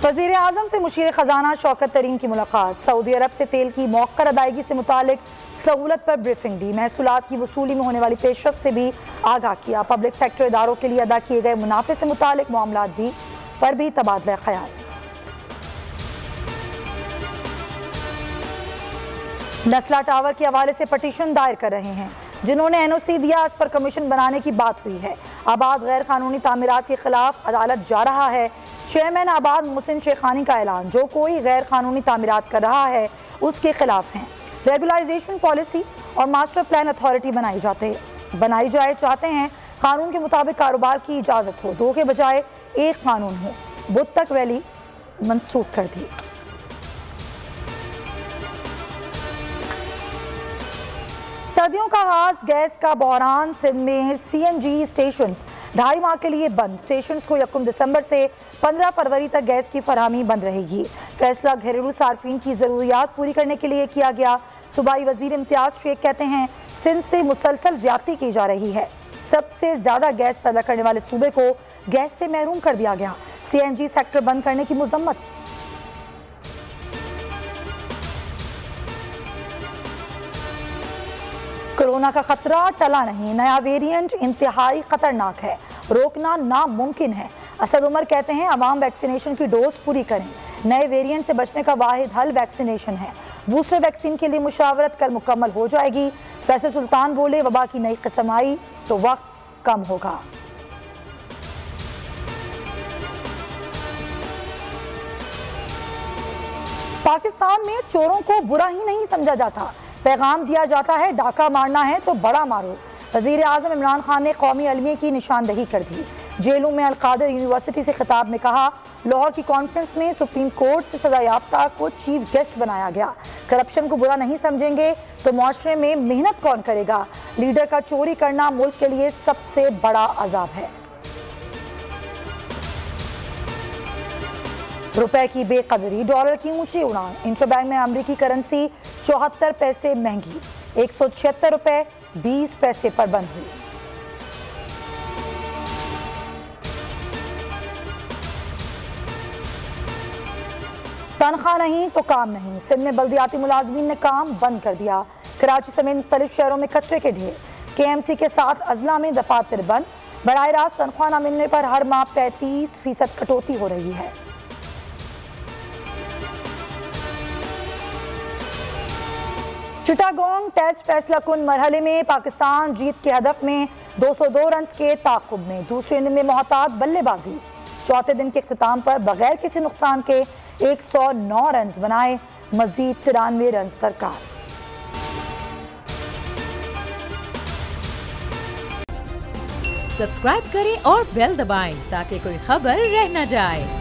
वज़ीर आज़म से मुशीर ख़जाना शौकत तरीन की मुलाकात। सऊदी अरब से तेल की मौक़र अदायगी से मुतालिक सहूलत पर ब्रीफिंग दी। महसूलात की वसूली में होने वाली पेशरफ से भी आगाह किया। पब्लिक सेक्टर इदारों के लिए अदा किए गए मुनाफे से मुतालिक मामलात भी पर भी तबादला ख्याल। नस्ला टावर के हवाले से पटिशन दायर कर रहे हैं। जिन्होंने NOC दिया उस पर कमीशन बनाने की बात हुई है। आबाद गैर कानूनी तामीरात के खिलाफ अदालत जा रहा है। चेयरमैन आबाद मोहसिन शेखानी का ऐलान, जो कोई गैर कानूनी तामीरात कर रहा है उसके खिलाफ हैं। रेगुलाइजेशन पॉलिसी और मास्टर प्लान अथॉरिटी बनाई जाए चाहते हैं। कानून के मुताबिक कारोबार की इजाज़त हो, दो के बजाय एक कानून हो। बुध तक रैली मनसूख कर दी। सर्दियों का आगाज, गैस का बहरान। सिंध में CNG स्टेशन 2.5 माह के लिए बंद। स्टेशन को 1 दिसंबर से 15 फरवरी तक गैस की फरहमी बंद रहेगी। फैसला घरेलू सार्फिन की ज़रूरियात पूरी करने के लिए किया गया। सूबाई वजीर इम्तियाज शेख कहते हैं, सिंध से मुसलसल ज्यादती की जा रही है। सबसे ज्यादा गैस पैदा करने वाले सूबे को गैस से महरूम कर दिया गया। CNG सेक्टर बंद करने की मुजम्मत। कोरोना का खतरा टला नहीं। नया वेरिएंट इंतहाई खतरनाक है, रोकना नामुमकिन है। असद उमर कहते हैं, अवाम वैक्सीनेशन की डोज पूरी करें। नए वेरिएंट से बचने का वाहिद हल वैक्सीनेशन है। बूस्टर वैक्सीन के लिए मुशावरत कल मुकम्मल हो जाएगी। फैसल सुल्तान बोले, वबा की नई किस्म आई तो वक्त कम होगा। पाकिस्तान में चोरों को बुरा ही नहीं समझा जाता। पैगाम दिया जाता है, डाका मारना है तो बड़ा मारो। वज़ीर आज़म इमरान खान ने कौमी अलमिया की निशानदही कर दी। जेलों में अल-कादिर यूनिवर्सिटी से खिताब में कहा, लाहौर की कॉन्फ्रेंस में सुप्रीम कोर्ट से सजा याफ्ता को चीफ गेस्ट बनाया गया। करप्शन को बुरा नहीं समझेंगे तो मुआशरे में मेहनत कौन करेगा। लीडर का चोरी करना मुल्क के लिए सबसे बड़ा अजाब है। रुपए की बेकदरी, डॉलर की ऊंची उड़ान। इंटरबैंक में अमरीकी करेंसी 74 पैसे महंगी, 176 रुपए 20 पैसे पर बंद हुई। तनख्वाह नहीं तो काम नहीं। सिंध में बल्दियाती मुलाजमीन ने काम बंद कर दिया। कराची समेत मुख्तलिफ शहरों में कचरे के ढेर। KMC के साथ अजला में दफातर बंद। बराह रास्त तनख्वाह न मिलने पर हर माह 35% कटौती हो रही है। चिटागोंग टेस्ट फैसला कुन मरहले में पाकिस्तान जीत के हदफ में 202 रन के ताक़ुब में। दूसरे इनिंग में मोहतात बल्लेबाजी। चौथे दिन के इख्तिताम पर बगैर किसी नुकसान के 109 रन बनाए। मजीद 93 रन दरकार। सब्सक्राइब करें और बेल दबाएं ताकि कोई खबर रह न जाए।